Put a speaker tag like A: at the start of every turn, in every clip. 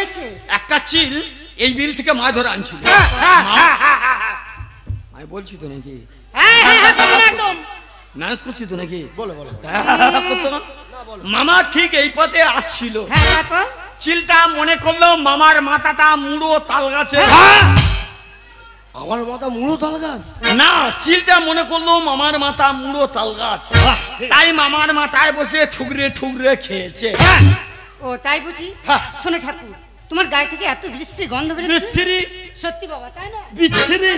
A: হয়েছে?
B: একটা চিল এই বিল থেকে মাছ ধরে আনছিল। আমি বলছি তো নাকি?
A: হ্যাঁ হ্যাঁ একদম
B: ম্যানেজ করছি তো নাকি?
C: বলো বলো।
B: মামা ঠিক এই পথে আসছিল,
A: হ্যাঁ তারপর
B: চিলটা মনে করলো মামার মাথাটা মুড়ো তাল গাছে।
C: আমার মাথা মুড়ো তাল গাছ?
B: না, চিলটা মনে করলো মামার মাথা মুড়ো তাল গাছ, তাই মামার মাথায় বসে ঠুকরে ঠুকরে খেয়েছে।
A: ও তাই বুঝি? শোনো ঠাকুর, তোমার গায়ে থেকে এত বিশ্রী গন্ধ বেরোচ্ছে।
B: বিচ্ছিরি
A: সত্যি বাবা, তাই না?
B: বিচ্ছিরি।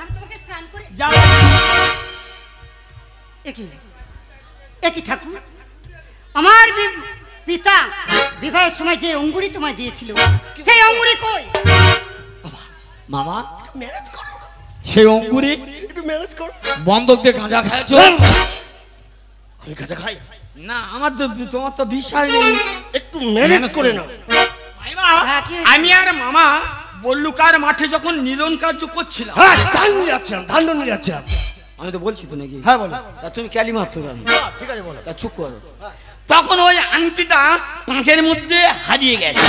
A: আমি তোমাকে স্নান করে
B: যাও।
A: একই ঠাকুর, আমার পিতা বিবাহের সময় যে অঙ্গুরি তোমায় দিয়েছিল, সেই অঙ্গুরি কই?
B: মামা
C: ম্যানেজ করো,
B: সেই অঙ্গুরি
C: একটু ম্যানেজ করো।
B: বন্ধক দিয়ে গাঁজা খাইছো?
C: আমি গাঁজা খাই
B: না, আমার তো তোমার তো বিষয় নেই,
C: একটু ম্যানেজ করে নাও।
B: আমি আর মামা বল্লুকার মাঠে যখন নিলন কার্য করছিলাম।
C: হ্যাঁ, ধান নিয়ে যাচ্ছিলাম, ধান নিয়ে যাচ্ছিলাম।
B: আমি তো বলছি তো নাকি?
C: হ্যাঁ বলো।
B: তা তুমি ক্যালি মারতো কেন?
C: ঠিক আছে বলো।
B: তা চুপ করো। তখন ওই আংটিটা পাঁকের মধ্যে হারিয়ে গেছে।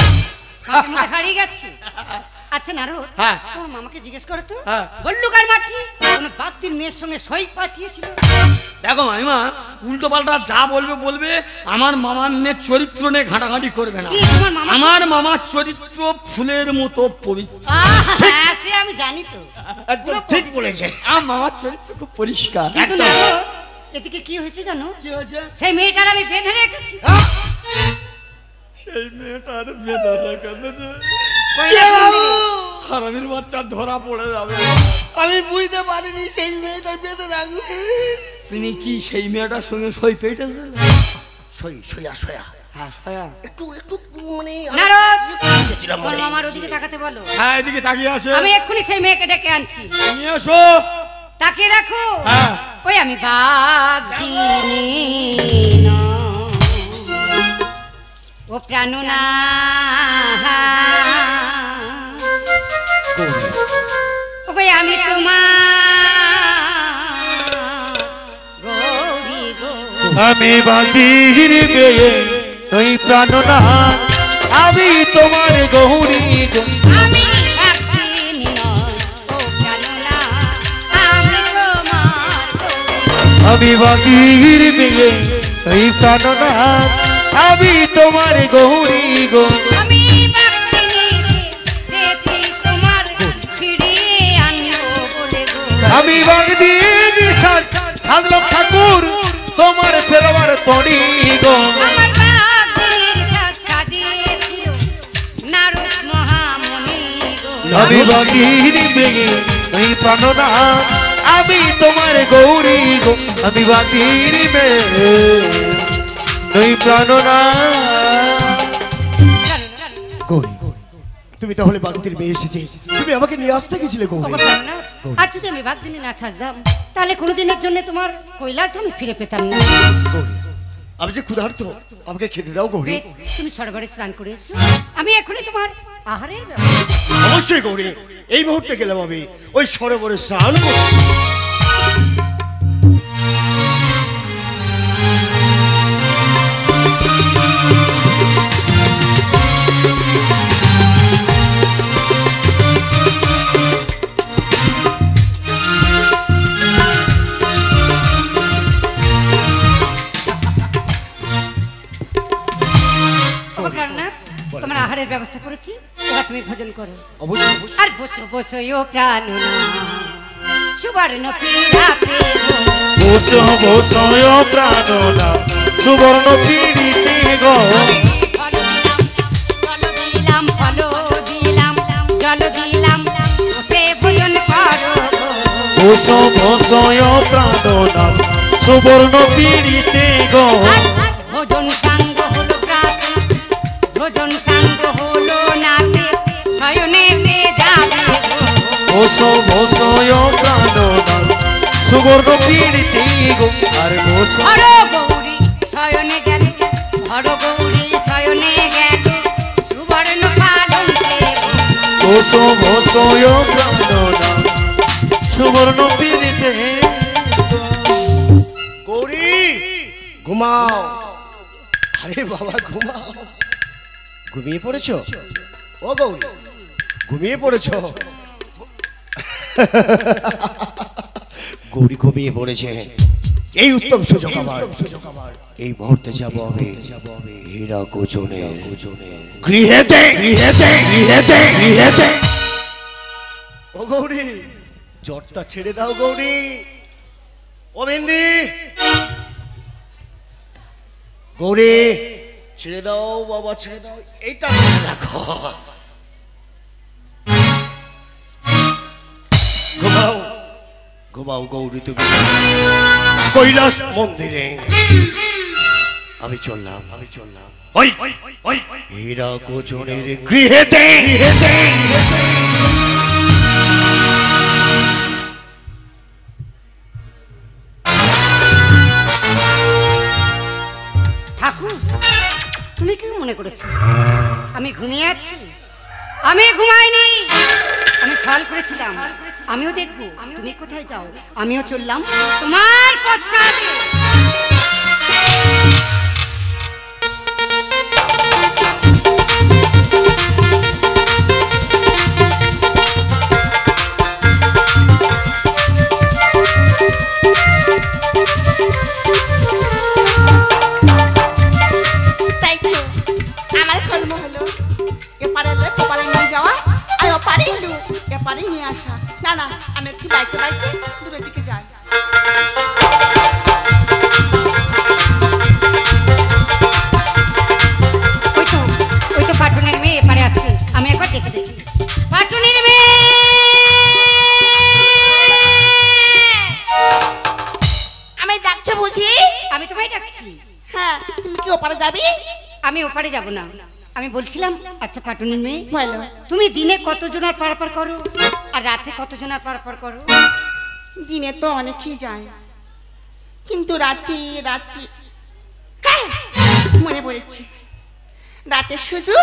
A: হারিয়ে গেছে? আচ্ছা নারু,
B: হ্যাঁ,
A: তোমার মামাকে জিজ্ঞেস করো তো,
B: হ্যাঁ,
A: বল্লুকার মাঠে কোন বাক্তির মেয়ের সঙ্গে সই পাঠিয়েছিল?
B: দেখো মামিমা, উল্টো পাল্টা যা বলবে বলবে, আমার মামার মেয়ের চরিত্র নিয়ে ঘাঁটাঘাঁটি করবে না। আমার মামার চরিত্র ফুলের মতো পবিত্র।
A: হ্যাঁ, সে আমি জানি তো,
C: একদম ঠিক বলেছে।
B: আমার মামার চরিত্র খুব পরিষ্কার।
A: কিন্তু নারু, এদিকে কি হয়েছে জানো?
B: কি হয়েছে?
A: সেই মেয়েটার আমি বেঁধে রেখেছি।
B: সেই মেয়েটার বেঁধে রেখেছে, হারামির বাচ্চা ধরা পড়ে যাবে।
C: আমি বুঝতে পারিনি সেই মেয়েটা বেঁধে রাখবে।
B: তুমি কি সেই মেয়েটার সঙ্গে সই পেটেছে?
C: সয়া
B: হ্যাঁ, সয়া।
C: একটু একটু মানে
A: আমার মামার ওদিকে তাকাতে বলো।
B: হ্যাঁ, এদিকে তাকিয়ে আছে।
A: আমি এক্ষুনি সেই মেয়েকে ডেকে আনছি।
B: নিয়ে এসো।
A: তাকিয়ে দেখো।
B: হ্যাঁ।
A: ওই আমি বাগদিনী ও প্রাণনা, ওই আমি তোমার গৌরী গো।
D: আমি বাঁধির বেয়ে ওই প্রাণনা, আমি তোমার গৌরী গো।
A: আমি বাগদিনী ও প্রাণনা, আমি তোমার গৌরী।
D: আমি বাঁধির বেয়ে ওই প্রাণনা, আমি তোমার গৌরী গো।
A: আমি বাগদিনী দেখি তোমার ফিরিয়ে আনলো বলে গো।
D: আমি বাগদির সাজলাম ঠাকুর তোমার ফেরবার তরি গো।
A: আমার বাগদিনীর সাজ সাজিয়েছিল নারদ মহামণি গো।
D: আমি বাগির বেগে ওই প্রাণনা, আমি তোমার গৌরী গো। আমি বাগির বেগে ওই প্রাণনা।
C: গৌরী, তুমি তাহলে বাগদির মেয়ে এসেছে, তুমি আমাকে নিয়ে আসতে গেছিলে গৌরী।
A: আর যদি আমি বাগদিনী না সাজতাম, তাহলে কোনোদিনের জন্য তোমার কৈলাস আমি ফিরে পেতাম না।
C: গৌরী, আমি যে ক্ষুধার্ত, আমাকে খেতে দাও গৌরী।
A: বেশ, তুমি সরোবরে স্নান করে এসো, আমি এখনই তোমার আহারের
C: অবশ্যই গৌরী, এই মুহূর্তে গেলাম আমি ওই সরোবরে স্নান করতে।
A: তোমার আহারের ব্যবস্থা করেছি, এবার তুমি ভোজন করো।
C: অবশ্যই।
A: আর বসো বসো ও প্রাণনা, সুবর্ণ পীড়াতে
D: বসো বসো ও প্রাণনা, সুবর্ণ পিড়িতে গো।
A: ফল দিলাম জল দিলাম, বসে ভোজন করো।
D: বসো বসো ও প্রাণনা, সুবর্ণ পিড়িতে গো।
A: ভোজন সাঙ্গ হলো প্রাতে, ভোজন সাঙ্গ হলো নাতে, শয়নেতে যাবে।
D: বসো বসো ও প্রাণনা, সুবর্ণ পিড়িতে গো। আর বসো
A: হর গৌরী শয়নে গেলে, হর গৌরী শয়নে গেলে, সুবর্ণ পালঙ্কে।
D: বসো বসো ও প্রাণনা, সুবর্ণ পিড়িতে।
C: গৌরী ঘুমাও। আরে বাবা ঘুমাও, ঘুমিয়ে পড়েছো? ও গৌরী ঘুমিয়ে পড়েছ? গৌরী ঘুমিয়ে পড়েছে। এই উত্তম সুযোগ আমার, এই মুহূর্তে যাব আমি হীরা গোচনের গৃহেতে। ও গৌরী জ্বরটা ছেড়ে দাও গৌরী। ও বিন্দি, গৌরী ছেড়ে দাও বাবা, ছেড়ে দাও। এইটা দেখো, ঘুমাও ঘুমাও গৌরী, তুমি কৈলাস মন্দিরে। আমি চললাম ওই হীরা গোচনের গৃহেতে।
A: ঠাকুর, তুমি কি মনে করেছো আমি ঘুমিয়ে আছি? আমি ঘুমাইনি, আমি ছল করেছিলাম। আমিও দেখবো তুমি কোথায় যাও। আমিও চললাম তোমার পশ্চাতে।
E: তাই তো আমার কর্ম হলো এপারে লোক ওপারে নিয়ে যাওয়া, আর ওপারে লোক এপারে নিয়ে আসা। না না, আমি একটু বাইতে দূরের দিকে যাই।
A: ওই তো পাটুনের মেয়ে এপারে আসছে। আমি একবার দেখে দেখি। পাটুনের মেয়ে,
E: আমি ডাকছো বুঝি?
A: আমি তোমায় ডাকছি।
E: হ্যাঁ, তুমি কি ওপারে যাবি?
A: আমি ওপারে যাব না, আমি বলছিলাম আচ্ছা পাটুনের মেয়ে,
E: বলো।
A: তুমি দিনে কতজনের পারাপার করো আর রাতে কতজনের পারাপার করো?
E: দিনে তো অনেকেই যায়, কিন্তু রাতে হ্যাঁ, মনে পড়েছে, রাতে শুধু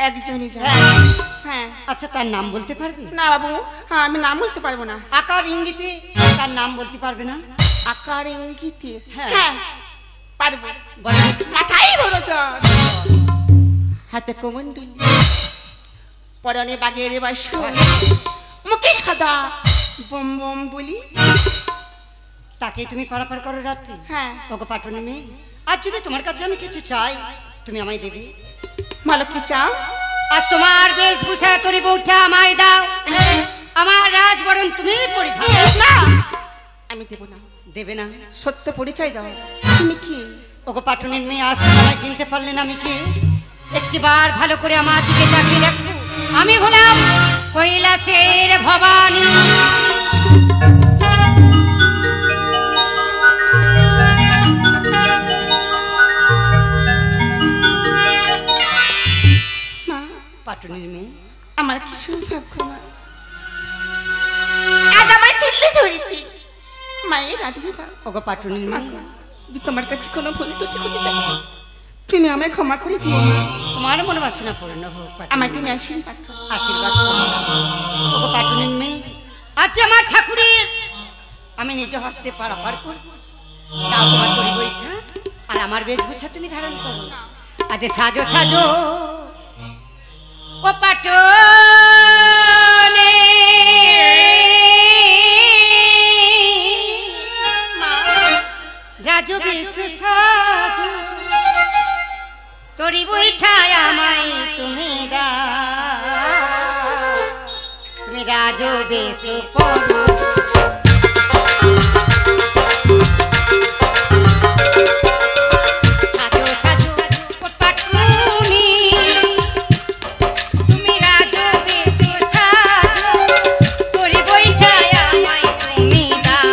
E: একজনই যায়। হ্যাঁ।
A: আচ্ছা, তার নাম বলতে পারবে?
E: না বাবু, হ্যাঁ আমি নাম বলতে পারবো না।
A: আকার ইঙ্গিতে তার নাম বলতে পারবে না?
E: আকার ইঙ্গিতে?
A: হ্যাঁ।
E: হ্যাঁ পারবো।
A: বলো।
E: মাথায় বড় জ্বর, হাতে কোমণ্ডলী, পরনে বাগের বাসন, মুখে সাদা বম বম বলি।
A: তাকে তুমি পারাপার করো রাত্রে?
E: হ্যাঁ।
A: ওগো পাটুনের মেয়ে, আর যদি তোমার কাছে আমি কিছু চাই তুমি আমায় দেবে?
E: ভালো কি চাও?
A: আর তোমার বেশভূষা তরি বউঠা আমায় দাও, আমার রাজবরণ তুমি পরিধান।
E: না, আমি দেব না।
A: দেবে না?
E: সত্য পরিচয় দাও, তুমি কি?
A: ওগো পাটুনের মেয়ে, আজ তোমায় চিনতে পারলেন আমি কে? একটিবার ভালো করে আমার দিকে তাকিয়ে দেখো, আমি হলাম কৈলাসের ভবানী।
E: মা,
A: পাটুনের মেয়ে,
E: আমার কি সৌভাগ্য মা, আজ আমার চিল্লি ধরিতে মায়ের আবির্ভাব।
A: ওগো পাটুনের মেয়ে,
E: যে তোমার কাছে কোনো ভুল ত্রুটি করতে পারি, তুমি আমায় ক্ষমা করে দিও মা।
A: তোমার মনে বাসনা পূর্ণ হোক।
E: আমায় তুমি আশীর্বাদ করো।
A: আশীর্বাদ করো। ওগো পাটুনের মেয়ে, আজ আমার ঠাকুরের আমি নিজ হস্তে পারাপার করব। তাও তোমার তরি বৈঠা আর আমার বেশভূষা তুমি ধারণ করো। আজ সাজো সাজো ও পাটনে, রাজু বেশু সাজো, তরি বৈঠায় আমায় তুমি দাও, তুমি রাজু বেশু পড়ো। সাজো সাজো ও পাটুনি, তুমি রাজু বেশু সাজো, তরি বৈঠায় আমায় তুমি দাও,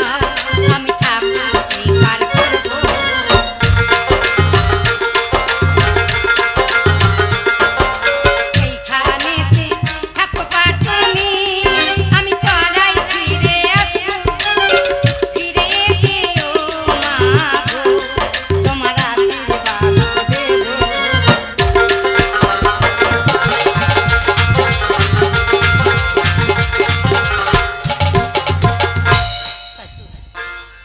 A: আমি ঠাকুরকে পার করবো। এইখানেতে থাকো পাটুনি, আমি তরাই ফিরে আসবো, ফিরে যেও মা গো, তোমার আশীর্বাদ দেবো।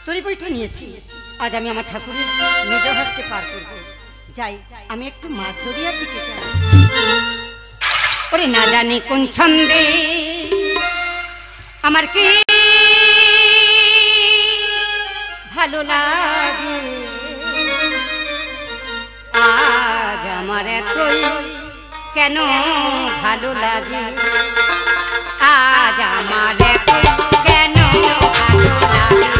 A: তরি বৈঠা নিয়েছি, আজ আমি আমার ঠাকুরের নিজ হস্তে পার করবো। যাই, আমি একটু মাছ দরিয়ার দিকে যাই। ওরে না জানি কোন ছন্দে আমার কি ভালো লাগে আজ আমার এতই কেন ভালো লাগে আজ আমার এতই কেন ভালো লাগে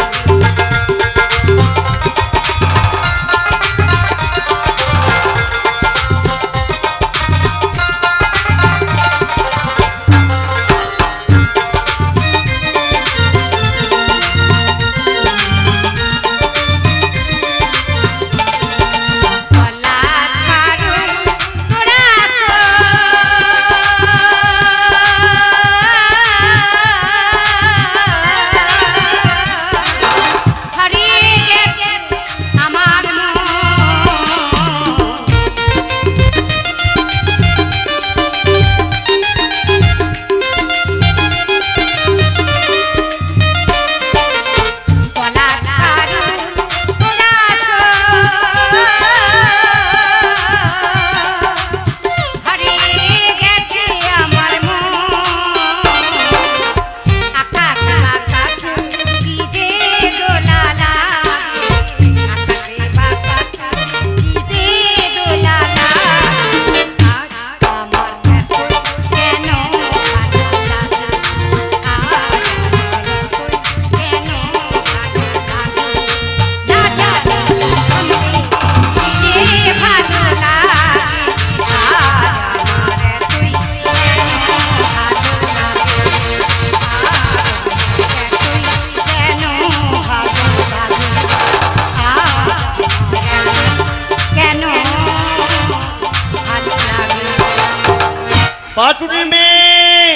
C: পাটুনি মেয়ে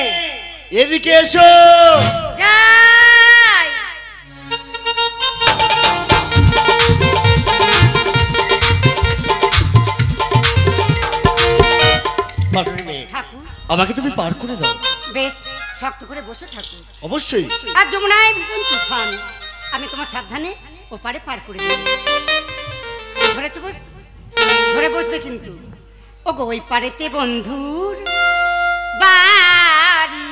C: এদিকে এসো
A: যাই
C: পাটুনি মেয়ে
A: ঠাকুর
C: আমাকে তুমি পার করে দাও
A: বেশ শক্ত করে বসে ঠাকুর
C: অবশ্যই
A: আর যমুনায় ভীষণ তুফান আমি তোমার সাবধানে ওপারে পার করে দেব ধরেছো বস ধরে বসবে কিন্তু ও গো ওই পারেতে বন্ধুর বাড়ি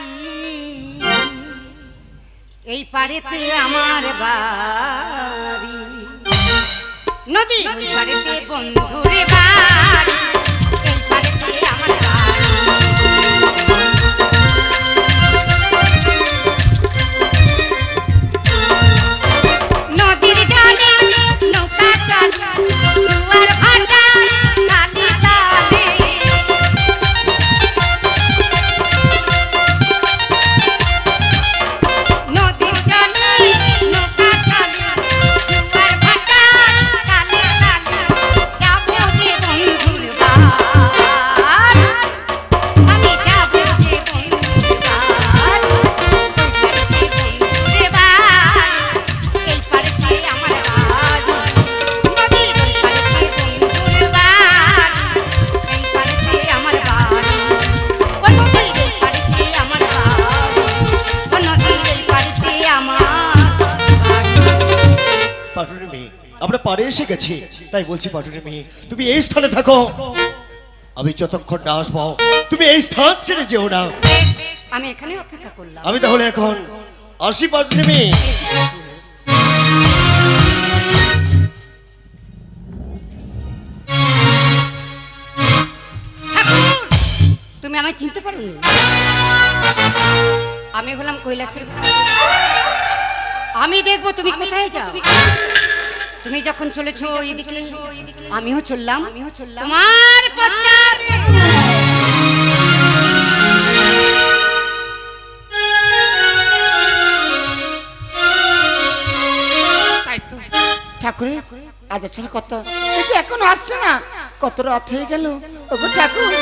A: এই পারেতে আমার বাড়ি নদী ওই পারেতে বন্ধুর বাড়ি এই পারেতে আমার বাড়ি নদীর জলে নৌকা চলে জোয়ার ভাটা কালি চলে নদীর জলে নৌকা চলে জোয়ার ভাটা কালি চলে যাবো যে বন্ধুর বাড়ি আমি যাবো যে বন্ধুর বাড়ি এই পারেতে আমার বাড়ি নদীর ওই পারেতে বন্ধুর বাড়ি এই পারেতে আমার বাড়ি ও নদীর ওই পারেতে আমার বাড়ি ও নদীর ওই পারেতে আমার বাড়ি
C: পাটুনি মেয়ে আমরা পারে এসে গেছি তাই বলছি পাটুনি মেয়ে তুমি এই স্থানে থাকো আমি যতক্ষণ না আসবো তুমি এই স্থান ছেড়ে যেও না
A: আমি এখানে অপেক্ষা করলাম
C: আমি তাহলে এখন আসি পাটুনি মেয়ে
A: ঠাকুর তুমি আমায় চিনতে পারোনি আমি হলাম কৈলাসের ভাই। আমি দেখবো তুমি কোথায় যাও তুমি যখন চলেছো এইদিকে আমিও চললাম তোমার পশ্চাতে
E: ঠাকুরের আজ আসার কথা কিন্তু এখনো আসছে না কত রাত হয়ে গেল ওগো ঠাকুর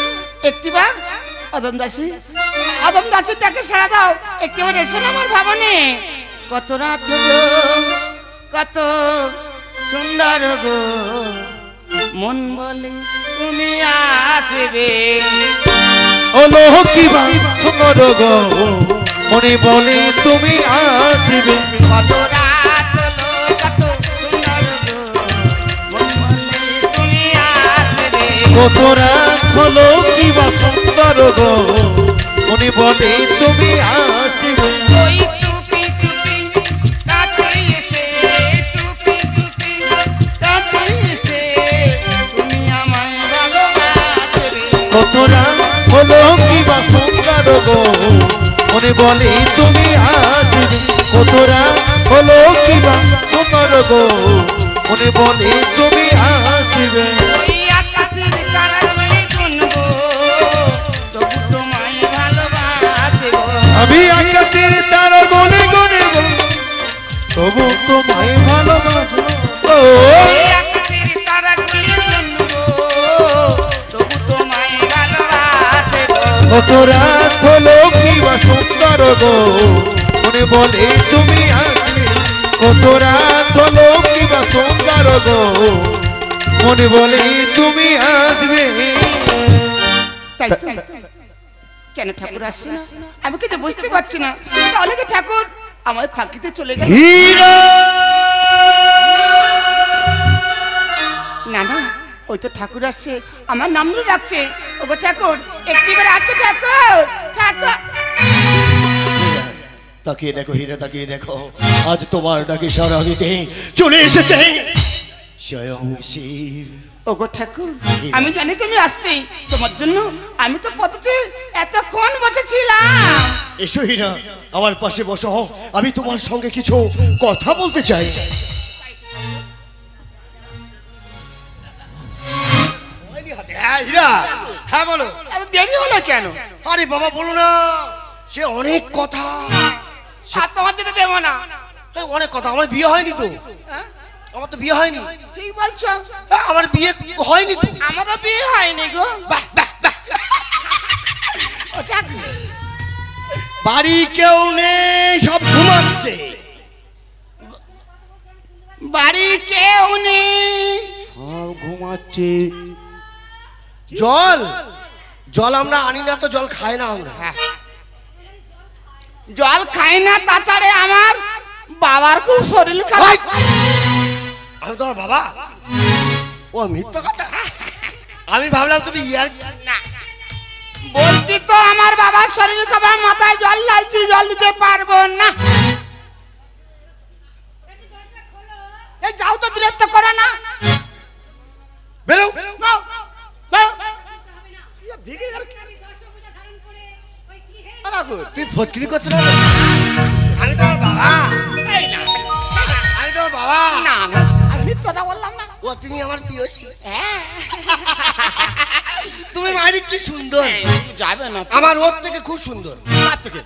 E: একটিবার আদম দাসী তাকে সাড়া দাও একটিবার এসে না আমার ভাবনে কত রাত হলো কত সুন্দর গো মন বলে তুমি আসবে
D: ওলো কিবা সুন্দর গো মনে বলে তুমি আসবে
E: কত রাত হলো কত সুন্দর গো মন বলে তুমি আসবে
D: কত রাত হলো কিবা সুন্দর গো মনে বলে তুমি আসবে
E: ওই চুপি চুপি কাছে এসে চুপি চুপি কাছে এসে তুমি আমায় ভালোবাসবে
D: কত রাত হলো কি বা সুন্দর গো মনে বলে তুমি আসবে কত রাত হলো কি বা সুন্দর গো মনে বলে তুমি আসবে
E: ওই আকাশের তারাগুলি গুনবো তবু তোমায় ভালোবাসবো
D: আমি আকাশের তারা গনে গনে তবু তোমায় ভালোবাসবো
E: ওই আকাশের তারাগুলি গুনবো তবু তোমায় ভালোবাসবো
D: কত রাত হলো কি বা সুন্দর গো মনে বলে তুমি আসবে কত রাত হলো কি বা সুন্দর গো মনে বলে তুমি আসবে
E: তাই তো কেন ঠাকুর আসছে না আমি কিছু বুঝতে পারছি না তাহলে কি ঠাকুর আমার ফাঁকিতে চলে গেল
C: হীরা
E: না না ওই তো ঠাকুর আসছে আমার নাম ধরে ডাকছে ওগো ঠাকুর একটিবার আসছে ঠাকুর ঠাকুর
C: তাকিয়ে দেখো হীরা তাকিয়ে দেখো আজ তোমার ডাকে সারা দিতে চলে এসেছে স্বয়ং শিব
E: ওগো ঠাকুর আমি জানি তুমি আসবে তোমার জন্য আমি তো পথে এতক্ষণ বসেছিলাম
C: এসো হীরা আমার পাশে বসো আমি তোমার সঙ্গে কিছু কথা বলতে চাই হ্যাঁ হীরা হ্যাঁ বলো
E: এত দেরি হলো কেন
C: আরে বাবা বলো না সে অনেক কথা
E: আর তোমার যেতে দেবো না
C: এই অনেক কথা আমার বিয়ে হয়নি তো
E: হ্যাঁ?
C: আমার তো বিয়ে হয়নি
E: ঠিক বলছো
C: আমার বিয়ে হয়নি তো
E: আমারও বিয়ে হয়নি গো
C: বাহ, বাহ, বাহ।
E: ও ঠাকুর
C: বাড়ি কেউ নেই সব ঘুমাচ্ছে
E: বাড়ি কেউ নেই
C: সব ঘুমাচ্ছে জল জল আমরা আনি না তো জল খাই না আমরা
E: জল খাই না তাছাড়া আমার বাবার খুব শরীর খারাপ
C: আমি তোমার বাবা ও মিথ্যা কথা আমি ভাবলাম তুমি ইয়ার
E: না বলছি তো আমার বাবার শরীর খারাপ মাথায় জল ঢালছি জল দিতে পারবো না এই যাও তো বিরক্ত করো না
C: বেরো
E: যাও, যাও।
C: তুই ফচকিরি করছো না আমি তোমার বাবা
E: এই না
C: আমি তোমার বাবা
E: না না আমি মিথ্যা কথা বললাম না
C: ও তুমি আমার প্রিয়সী
E: হ্যাঁ
C: তুমি মারি কি সুন্দর
E: যাবে না
C: আমার ওর থেকে খুব সুন্দর কার থেকে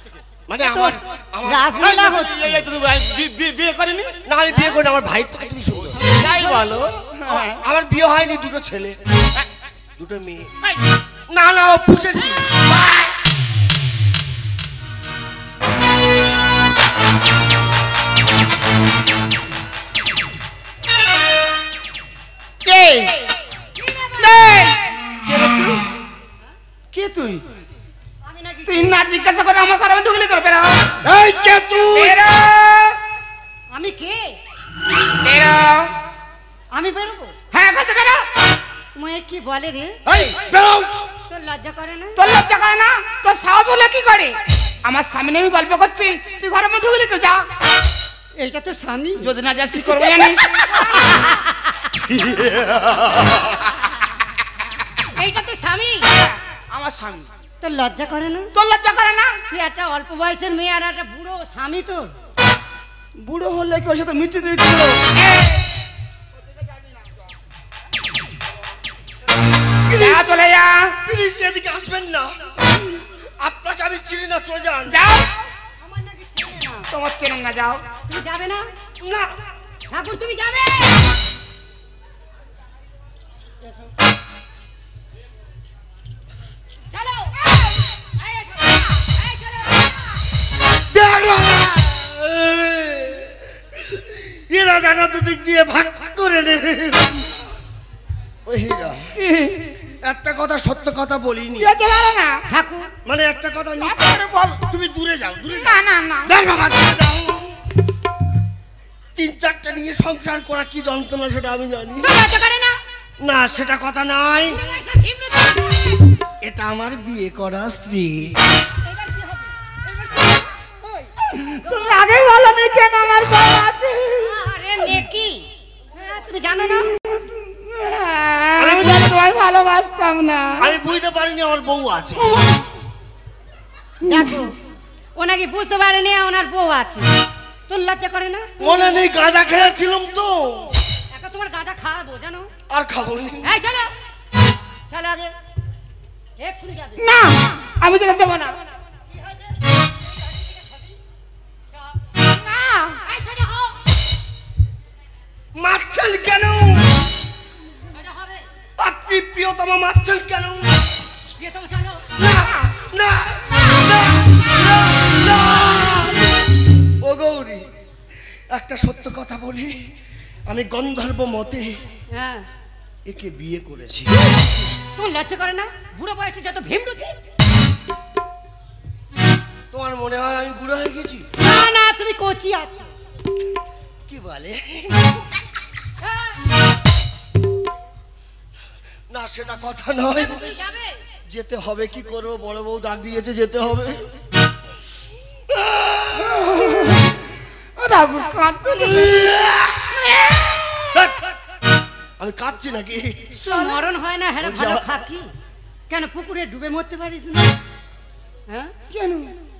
C: মানে আমার আমার
A: রাজলীলা হচ্ছে
E: বিয়ে করেনি
C: না আমি বিয়ে করি না, আমার ভাই থেকে তুমি সুন্দর
E: যাই বলো
C: আমার বিয়ে হয়নি দুটো ছেলে দুটো মেয়ে না না ও পুষেছি
E: কে তুই তুই না জিজ্ঞাসা করে আমার ঘরে ঢুকলি করে বেরো
C: এই কে তুই
E: বেরো
A: আমি কে
E: বেরো
A: আমি বেরোবো
E: হ্যাঁ ঘরে বেরো
A: মেয়ে কি বলে রে
C: এই বেরো
A: তোর লজ্জা করে না
E: তোর লজ্জা করে না তোর সাহস হলে কি করে আমার সামনে আমি গল্প করছি তুই ঘরে মধ্যে ঢুকলি করে যা
A: এইটা তো স্বামী
E: যদি না যাস কি করবো জানি
A: এইটা তো স্বামী
E: আমার স্বামী
A: তোর লজ্জা করে না
E: তোর লজ্জা করে না
A: তুই একটা অল্প বয়সের মেয়ে আর একটা বুড়ো স্বামী তোর
E: বুড়ো হলে কি ওর সাথে মিচি তুই করো চলে যা
C: প্লিজ এদিকে আসবেন না আপনাকে আমি চিনি না চলে যান
E: যাও তোমার চেনেন না যাও
A: তুমি যাবে না
C: না
A: ঠাকুর তুমি যাবে চলো
C: দেখো এরা জানা দুদিক দিয়ে ভাগ করে নে ওই হীরা একটা কথা সত্য কথা বলিনি
E: যেতে পারো না
A: ঠাকুর
C: মানে একটা কথা
E: তারপরে বল।
C: তুমি দূরে যাও দূরে
E: না
C: যাও
E: না না
C: দেখ বাবা দূরে যাও তিন চারটা নিয়ে সংসার করা কি যন্ত্রণা সেটা আমি জানি
A: তোর লজ্জা করে না
C: না সেটা কথা নয়
A: তুমি এসব হিমরুতি
C: এটা আমার বিয়ে করা স্ত্রী
A: এটা
E: তুমি আগেই বলো নি কেন আমার বউ আছে?
A: আরে নেকি, তুমি জানো না?
E: আমি জানি তোমায় ভালোবাসতাম না।
C: আমি বুঝতে পারিনি আমার বউ আছে।
A: দেখো, ও নাকি বুঝতে পারেনি ওনার বউ আছে। তোর লজ্জা করে না?
C: মনে নেই, গাঁজা খেয়েছিলাম তো।
A: এখন তোমার গাঁজা খাওয়াবো জানো?
C: আর খাবো না।
A: এই চলো, চলো আগে। এক্ষুনি যাবে
E: না, আমি যেতে দেবো না। না,
A: এই সোজা হও।
C: মারছেন কেন
A: সোজা হবে।
C: আপনি? প্রিয়তমা মারছেন কেন?
A: প্রিয়তম চলো।
C: না না না, না। ও গৌরী, একটা সত্য কথা বলি, আমি গন্ধর্ব মতে
A: হ্যাঁ,
C: একে বিয়ে করেছি।
A: তোমার লজ্জা করে না? বুড়ো বয়সে যত ভীমরুতি।
C: তোমার মনে হয় আমি বুড়ো হয়ে গেছি?
A: না না, তুমি কচি আছো।
C: কি বলে?
A: হ্যাঁ,
C: না, সেটা কথা নয়।
A: তুমি যাবে?
C: যেতে হবে, কি করবো, বড় বউ ডাক দিয়েছে, যেতে হবে।
E: রাগু কাঁদতে
C: আমি কাঁদছি নাকি?
A: তোর মরণ হয় না? হ্যাঁ,
C: বলছি
A: ভালো
C: আমার-
A: খাকি কেন? পুকুরে ডুবে মরতে পারিস না? হ্যাঁ,
E: কেন?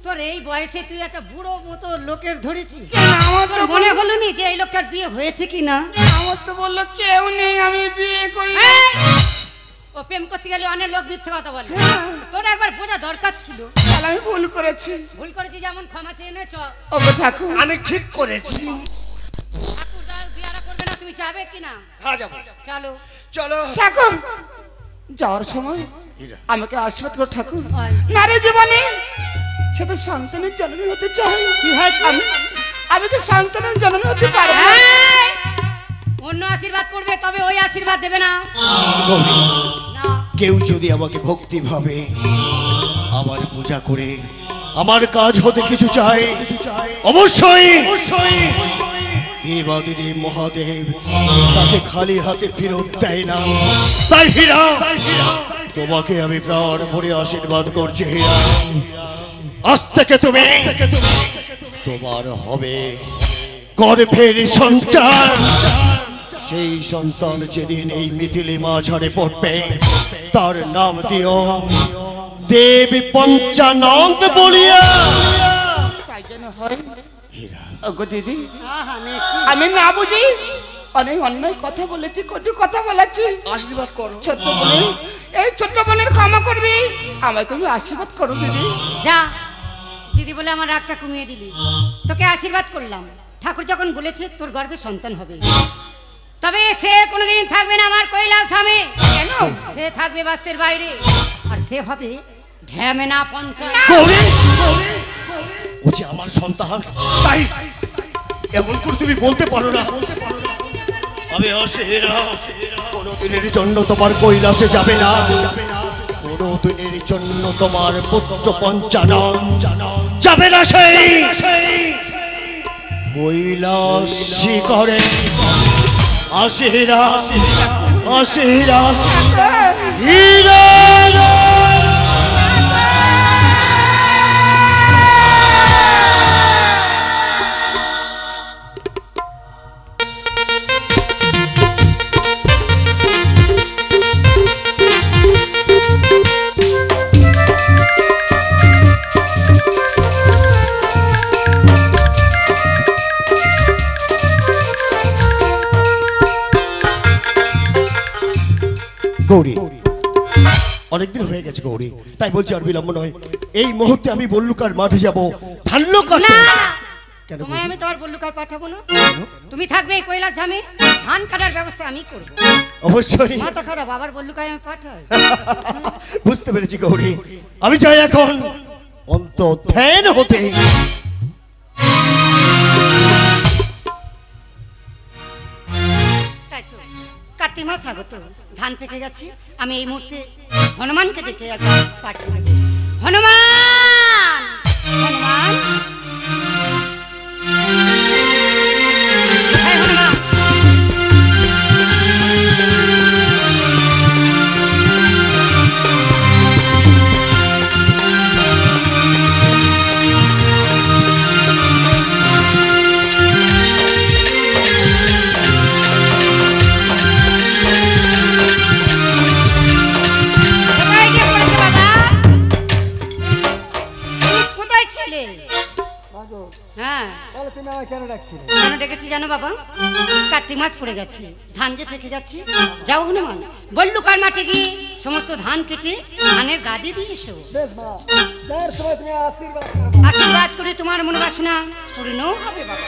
A: তোর এই বয়সে তুই একটা বুড়ো মতো লোকের ধরেছিস।
E: আমার
A: তোর
E: তো
A: মনে হলো নি যে এই লোকটার বিয়ে হয়েছে কি না?
E: আমার তো বললো কেউ নেই, আমি বিয়ে করি।
A: এই! ও প্রেম করতে গেলে অনেক লোক মিথ্যে কথা বলে। তোর একবার বোঝা দরকার ছিল।
E: তাহলে আমি ভুল করেছি।
A: ভুল করেছি যেমন ক্ষমা চেয়ে নে।
E: ওগো ঠাকুর,
C: আমি ঠিক করেছি।
A: বিয়ারা করবে না, তুমি যাবে কি না?
C: হ্যাঁ, যাবো।
A: চলো।
C: চলো।
E: ঠাকুর যাওয়ার সময়
C: হীরা,
E: আমাকে আশীর্বাদ করো ঠাকুর।
A: হয়।
E: নারী জীবনে সে তো সন্তানের জন্ম হতে চাই।
A: কি হয়েছে?
E: আমি তো সন্তানের জন্ম হতে পারবো না।
A: এই! অন্য আশীর্বাদ করবে, তবে ওই আশীর্বাদ দেবে না।
C: গৌরী,
A: না।
C: কেউ যদি আমাকে ভক্তি ভাবে, আমার পূজা করে আমার কাজ হতে কিছু চায়, অবশ্যই দেবাদিদেব মহাদেব তাকে খালি হাতে ফেরত দেয় না। তাই হীরা, তোমাকে আমি প্রাণ ভরে আশীর্বাদ করছি। হীরা, আজ থেকে তুমি তোমার হবে গর্ভের সন্তান। সেই সন্তান যেদিন এই মিথিলি মাঝারে পড়বে, তার নাম দিও দেবী পঞ্চানন্দ বলিয়া।
E: তাই যেন হয়।
C: হীরা,
E: ওগো দিদি,
A: আহা, নেকি।
E: আমি না বুঝি অনেক অন্যায় কথা বলেছি, কটু কথা বলেছি।
C: আশীর্বাদ করো।
E: ছোট্ট বোনের, এই ছোট্ট বোনের ক্ষমা করে দিই। আমায় তুমি আশীর্বাদ করো দিদি।
A: যা, দিদি বলে আমার রাগটা কমিয়ে দিলি। তোকে আশীর্বাদ করলাম। ঠাকুর যখন বলেছে তোর গর্ভে সন্তান হবে, তবে সে কোনোদিন থাকবে না আমার কৈলাস ধামে।
E: কেন?
A: সে থাকবে বাস্তের বাইরে, আর সে হবে ঢ্যামেনা পঞ্চায়েত।
C: গৌরী, ও যে আমার সন্তান, তাই এমন করে তুমি বলতে পারো না। আমি অসহীরা, কোনোদিনের জন্য তোমার কৈলাসে যাবে না। কোনোদিনের জন্য তোমার পুত্র পঞ্চানন যাবে না। সেই কৈলাসী করে অসহীরা, অসহীরা হীরা। গৌরী, অনেকদিন হয়ে গেছে গৌরী, তাই বলছি আর বিলম্ব নয়। এই মুহূর্তে আমি বল্লুকার মাঠে যাব ধান্য কাটতে।
A: না,
C: কেন
A: তোমায়
C: গৌরী?
A: আমি তোমার বল্লুকার পাঠাবো না। তুমি থাকবে এই কৈলাস ধামে, ধান কাটার ব্যবস্থা আমি করবো।
C: অবশ্যই
A: মাথা খারাপ, বাবার বল্লুকায় আমি পাঠাই।
C: বুঝতে পেরেছি গৌরী, আমি চাই এখন অন্তর্ধ্যান হতে।
A: তাই তো, কার্তিক মাস স্বাগত। ধান পেকে যাচ্ছে, আমি এই মুহূর্তে হনুমানকে ডেকে একবার পাঠিয়ে দেবো। হনুমান, হনুমান, কোথায় হনুমান? হ্যাঁ কেন ডেকেছি জানো বাবা? কার্তিক মাস পড়ে গেছে, ধান যে পেকে যাচ্ছে। যাও হনুমান, বল্লুকার মাঠে গিয়ে সমস্ত ধান কেটে ধানের গাদি দিয়ে এসো। আশীর্বাদ করে তোমার মনোবাসনা পূর্ণ হবে বাবা।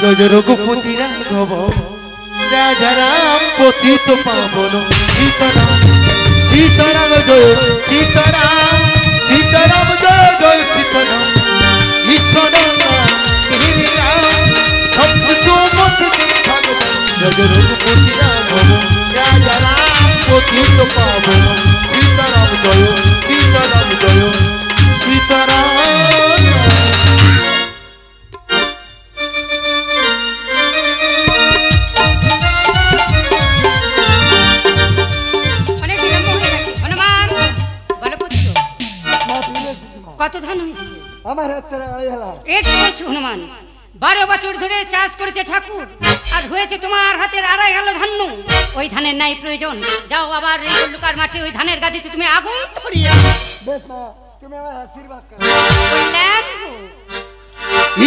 D: জয় জয় রঘুপতি রাঘব রাজা রাম পতিত পাবন সীতারাম সীতারাম জয় সীতারাম সীতারাম জয় জয় সীতারাম ঈশ্বর জয় জয় রঘুপতি রাঘব রাজা রাম পতিত পাবন সীতারাম জয় সীতারাম জয় সীতারাম।
A: কত ধান হয়েছে? আমার হনুমান 12 বছর ধরে চাষ করেছে ঠাকুর, আর হয়েছে তোমার হাতের 2.5 হাল ধান্য। ওই ধানের নাই প্রয়োজন, যাও আবার এই বল্লুকার মাঠে ওই ধানের গাদিতে তুমি আগুন ধরিয়ে বেশ মা, তুমি আমার আশীর্বাদ করো।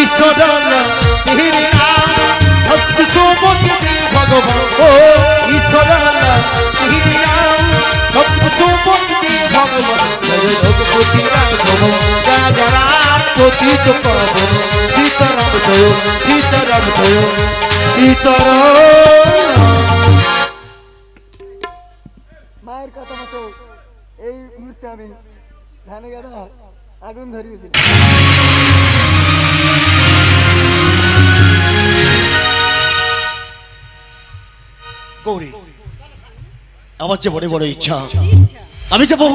D: ঈশ্বর ভগবান ও ঈশ্বর ভগবান রঘুপতি রাঘব রাজা রাম পতিত পাবন সীতারাম জয় সীতারাম জয় সীতারাম।
F: মায়ের কথা মতো এই মুহূর্তে আমি ধানে গাদা আগুন ধরিয়ে দিই।
C: গৌরী, আমার যে বড় বড় ইচ্ছা, আমি যাবো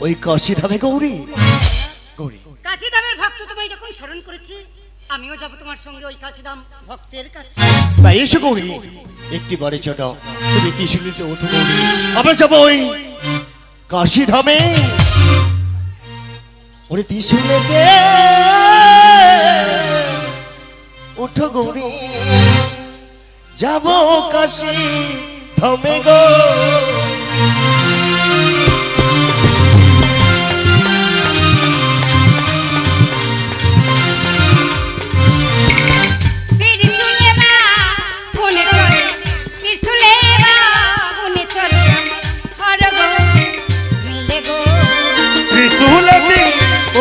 C: ওই কাশীধামে। গৌরী গৌরী,
A: কাশীধামের ভক্ত তোমায় যখন স্মরণ করেছি, আমিও যাব তোমার সঙ্গে ওই কাশীধাম ভক্তের কাছে।
C: তাই এসো গৌরী, একটি বাড়ির জন্য তুমি ত্রিশূলিতে ওঠো গৌরী, আমরা যাবো ওই কাশীধামে। ওরে ত্রিশূলিতে ওঠো গৌরী, যাবো কাশীধামে গো।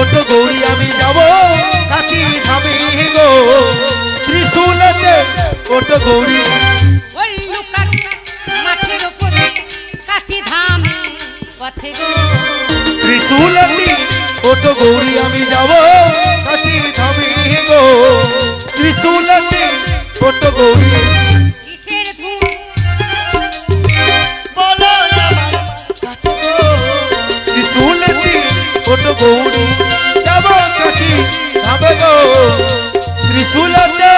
D: ওঠো গৌরী, আমি যাব কাশীধামে গো। ত্রিশূলেতে ওঠো গৌরী,
A: বল্লুকার মাঠের উপরে কাশীধামে পথে গো।
D: ত্রিশূলেতে ওঠো গৌরী, আমি যাব কাশীধামে গো। ত্রিশূলেতে ওঠো গৌরী,
A: কিসের ধূম
C: বলো
D: ত্রিশূলেতে ওঠো গৌরী, যাব কাশীধামে গো। ত্রিশূলেতে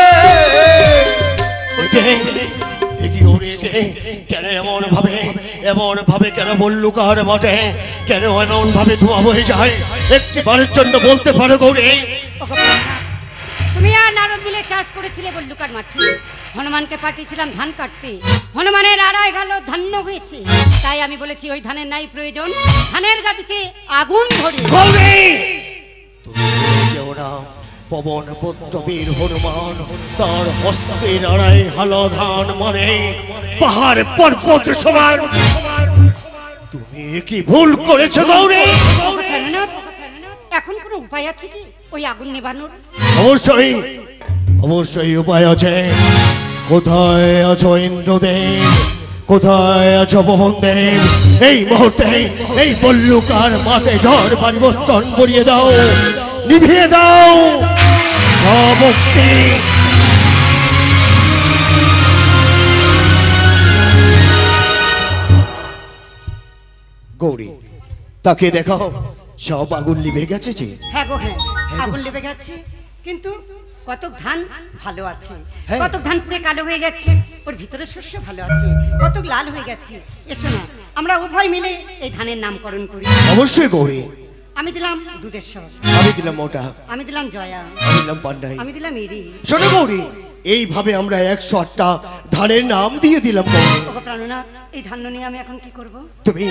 C: কেন এমন ভাবে কেন বল্লুকার মাঠে কেন এমন ভাবে ধোঁয়া বয়ে যায়? একটি বারের জন্য বলতে পারো গৌরী?
A: তুমি আর নারদ মিলে চাষ করেছিলে বল্লুকার মাঠে, হনুমানকে পাঠিয়েছিলাম ধান কাটতে, হনুমানের 2.5 হাল ধান্য হয়েছে, তাই আমি বলেছি ওই ধানের নাই প্রয়োজন, ধানের গাদিতে আগুন ধরে।
C: পবন পুত্র বীর হনুমান, তার হস্তের 2.5 হাল ধান মানে পাহাড় পর্বত সমান। তুমি কি ভুল করেছো গৌরী?
A: এখন কোনো উপায় আছে কি ওই আগুন নেভানোর?
C: অবশ্যই অবশ্যই উপায় আছে। কোথায় আছো ইন্দ্রদেব, কোথায় আছো পবনদেব? এই মুহূর্তে এই বল্লুকার মাঠে ঝড় পরিবর্তন করিয়ে দাও, নিভিয়ে দাও সব অগ্নি। গৌরী, তাকে দেখো, সব আগুন লিভে গেছে যে।
A: হ্যাঁ গো হ্যাঁ, আগুন লিভে গেছে, কিন্তু কতক ধান ভালো আছে,
C: হ্যাঁ।
A: কতক ধান পুড়ে কালো হয়ে গেছে, ওর ভিতরে শস্য ভালো আছে, কতক লাল হয়ে গেছে। এসো না, আমরা উভয় মিলে এই ধানের নামকরণ করি।
C: অবশ্যই গৌরী।
A: আমি দিলাম দুধেশ্বর,
C: আমি দিলাম মোটা,
A: আমি দিলাম জয়া,
C: আমি দিলাম পান্ডাই,
A: আমি দিলাম এরি।
C: শোনো গৌরী, এইভাবে আমরা 108টা ধানের নাম দিয়ে দিলাম গৌরী।
A: ওগো প্রাণনাথ, এই ধান্য নিয়ে আমি এখন কি করব?
C: তুমি